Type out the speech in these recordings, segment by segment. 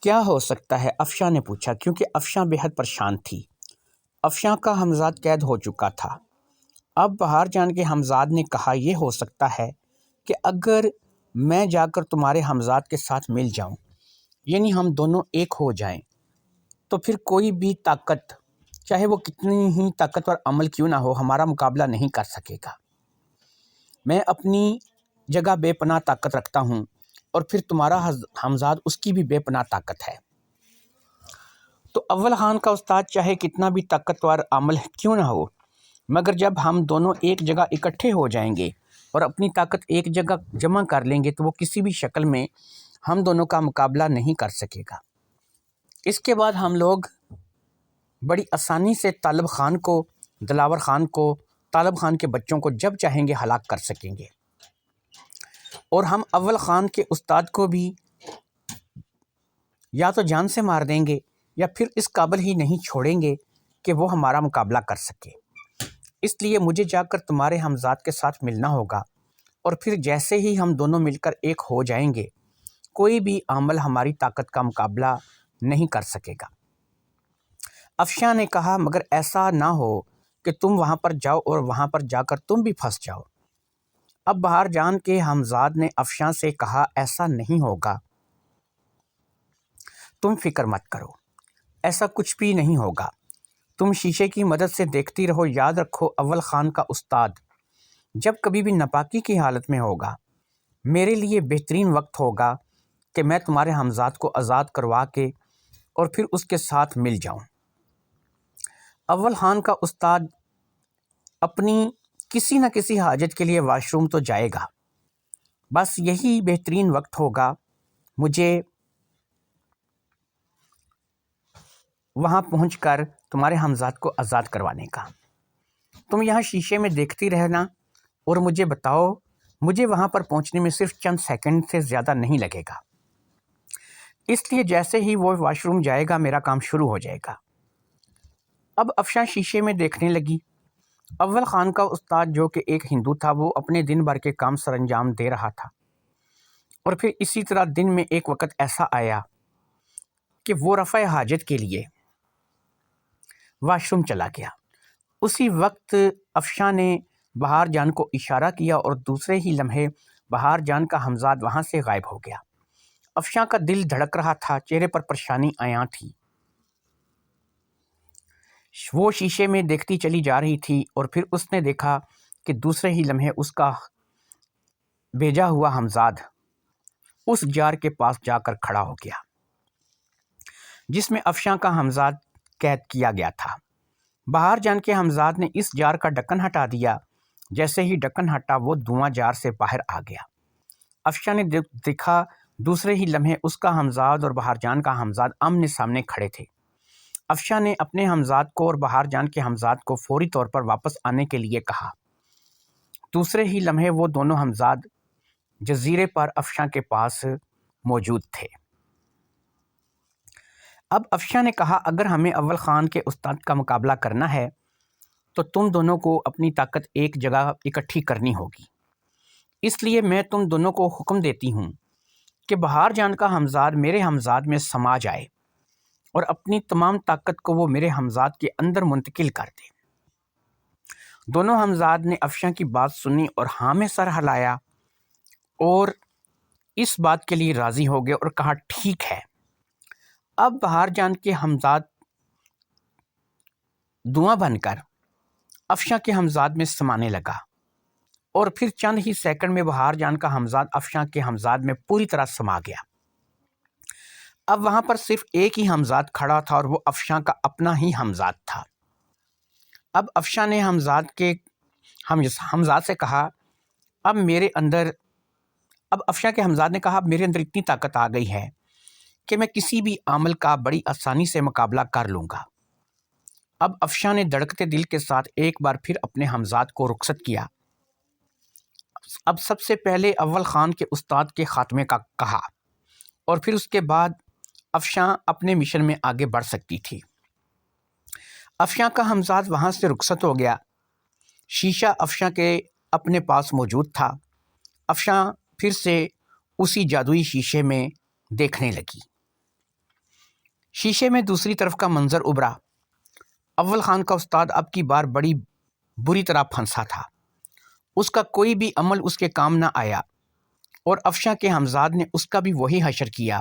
کیا ہو سکتا ہے؟ افشاں نے پوچھا، کیونکہ افشاں بے حد پریشان تھی۔ افشاں کا ہمزاد قید ہو چکا تھا۔ اب بہار جان کے ہمزاد نے کہا، یہ ہو سکتا ہے کہ اگر میں جا کر تمہارے ہمزاد کے ساتھ مل جاؤں، یعنی ہم دونوں ایک ہو جائیں، تو پھر کوئی بھی طاقت، چاہے وہ کتنی ہی طاقتور عمل کیوں نہ ہو، ہمارا مقابلہ نہیں کر سکے گا۔ میں اپنی جگہ بے پناہ طاقت رکھتا ہوں، اور پھر تمہارا ہمزاد اس کی بھی بے پناہ طاقت ہے۔ تو اول خان کا استاد چاہے کتنا بھی طاقتور عمل کیوں نہ ہو، مگر جب ہم دونوں ایک جگہ اکٹھے ہو جائیں گے اور اپنی طاقت ایک جگہ جمع کر لیں گے، تو وہ کسی بھی شکل میں ہم دونوں کا مقابلہ نہیں کر سکے گا۔ اس کے بعد ہم لوگ بڑی آسانی سے طالب خان کو، دلاور خان کو، طالب خان کے بچوں کو جب چاہیں گے ہلاک کر سکیں گے، اور ہم اول خان کے استاد کو بھی یا تو جان سے مار دیں گے، یا پھر اس قابل ہی نہیں چھوڑیں گے کہ وہ ہمارا مقابلہ کر سکے۔ اس لیے مجھے جا کر تمہارے ہمزاد کے ساتھ ملنا ہوگا، اور پھر جیسے ہی ہم دونوں مل کر ایک ہو جائیں گے، کوئی بھی عامل ہماری طاقت کا مقابلہ نہیں کر سکے گا۔ افشاں نے کہا، مگر ایسا نہ ہو کہ تم وہاں پر جاؤ اور وہاں پر جا کر تم بھی پھنس جاؤ۔ اب بہار جان کے ہمزاد نے افشاں سے کہا، ایسا نہیں ہوگا، تم فکر مت کرو، ایسا کچھ بھی نہیں ہوگا۔ تم شیشے کی مدد سے دیکھتی رہو۔ یاد رکھو، اول خان کا استاد جب کبھی بھی ناپاکی کی حالت میں ہوگا، میرے لیے بہترین وقت ہوگا کہ میں تمہارے ہمزاد کو آزاد کروا کے اور پھر اس کے ساتھ مل جاؤں۔ اول خان کا استاد اپنی کسی نہ کسی حاجت کے لیے واش روم تو جائے گا، بس یہی بہترین وقت ہوگا مجھے وہاں پہنچ کر تمہارے ہمزاد کو آزاد کروانے کا۔ تم یہاں شیشے میں دیکھتی رہنا اور مجھے بتاؤ، مجھے وہاں پر پہنچنے میں صرف چند سیکنڈ سے زیادہ نہیں لگے گا۔ اس لیے جیسے ہی وہ واش روم جائے گا، میرا کام شروع ہو جائے گا۔ اب افشاں شیشے میں دیکھنے لگی۔ اول خان کا استاد جو کہ ایک ہندو تھا، وہ اپنے دن بھر کے کام سر انجام دے رہا تھا، اور پھر اسی طرح دن میں ایک وقت ایسا آیا کہ وہ رفع حاجت کے لیے واش روم چلا گیا۔ اسی وقت افشاں نے بہار جان کو اشارہ کیا، اور دوسرے ہی لمحے بہار جان کا ہمزاد وہاں سے غائب ہو گیا۔ افشاں کا دل دھڑک رہا تھا، چہرے پر پریشانی عیاں تھی۔ وہ شیشے میں دیکھتی چلی جا رہی تھی، اور پھر اس نے دیکھا کہ دوسرے ہی لمحے اس کا بھیجا ہوا ہمزاد اس جار کے پاس جا کر کھڑا ہو گیا جس میں افشاں کا ہمزاد قید کیا گیا تھا۔ بہار جان کے ہمزاد نے اس جار کا ڈھکن ہٹا دیا۔ جیسے ہی ڈھکن ہٹا، وہ دھواں جار سے باہر آ گیا۔ افشاں نے دیکھا دوسرے ہی لمحے اس کا ہمزاد اور بہار جان کا ہمزاد آمنے سامنے کھڑے تھے۔ افشاں نے اپنے ہمزاد کو اور بہار جان کے ہمزاد کو فوری طور پر واپس آنے کے لیے کہا۔ دوسرے ہی لمحے وہ دونوں ہمزاد جزیرے پر افشاں کے پاس موجود تھے۔ اب افشاں نے کہا، اگر ہمیں اول خان کے استاد کا مقابلہ کرنا ہے تو تم دونوں کو اپنی طاقت ایک جگہ اکٹھی کرنی ہوگی۔ اس لیے میں تم دونوں کو حکم دیتی ہوں کہ بہار جان کا ہمزاد میرے ہمزاد میں سما جائے، اور اپنی تمام طاقت کو وہ میرے ہمزاد کے اندر منتقل کر دے۔ دونوں ہمزاد نے افشاں کی بات سنی اور ہاں میں سر ہلایا، اور اس بات کے لیے راضی ہو گئے اور کہا، ٹھیک ہے۔ اب بہار جان کے ہمزاد دھواں بن کر افشاں کے ہمزاد میں سمانے لگا، اور پھر چند ہی سیکنڈ میں بہار جان کا ہمزاد افشاں کے ہمزاد میں پوری طرح سما گیا۔ اب وہاں پر صرف ایک ہی ہمزاد کھڑا تھا، اور وہ افشاں کا اپنا ہی ہمزاد تھا۔ اب افشاں نے ہمزاد سے کہا، اب افشاں کے ہمزاد نے کہا، اب میرے اندر اتنی طاقت آ گئی ہے کہ میں کسی بھی عامل کا بڑی آسانی سے مقابلہ کر لوں گا۔ اب افشاں نے دھڑکتے دل کے ساتھ ایک بار پھر اپنے ہمزاد کو رخصت کیا۔ اب سب سے پہلے اول خان کے استاد کے خاتمے کا کہا، اور پھر اس کے بعد افشاں اپنے مشن میں آگے بڑھ سکتی تھی۔ افشاں کا ہمزاد وہاں سے رخصت ہو گیا۔ شیشہ افشاں کے اپنے پاس موجود تھا۔ افشاں پھر سے اسی جادوئی شیشے میں دیکھنے لگی۔ شیشے میں دوسری طرف کا منظر ابھرا۔ اول خان کا استاد اب کی بار بڑی بری طرح پھنسا تھا۔ اس کا کوئی بھی عمل اس کے کام نہ آیا اور افشاں کے ہمزاد نے اس کا بھی وہی حشر کیا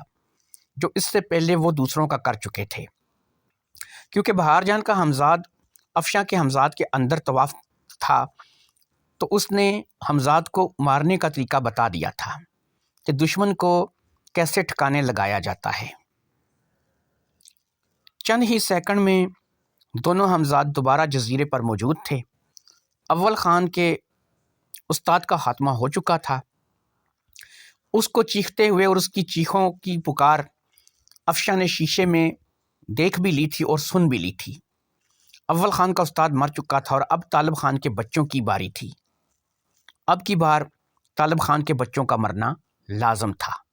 جو اس سے پہلے وہ دوسروں کا کر چکے تھے۔ کیونکہ بہار جان کا ہمزاد افشاں کے ہمزاد کے اندر طواف تھا تو اس نے ہمزاد کو مارنے کا طریقہ بتا دیا تھا کہ دشمن کو کیسے ٹھکانے لگایا جاتا ہے۔ چند ہی سیکنڈ میں دونوں ہمزاد دوبارہ جزیرے پر موجود تھے۔ اول خان کے استاد کا خاتمہ ہو چکا تھا۔ اس کو چیختے ہوئے اور اس کی چیخوں کی پکار افشاں نے شیشے میں دیکھ بھی لی تھی اور سن بھی لی تھی۔ اول خان کا استاد مر چکا تھا اور اب طالب خان کے بچوں کی باری تھی۔ اب کی بار طالب خان کے بچوں کا مرنا لازم تھا۔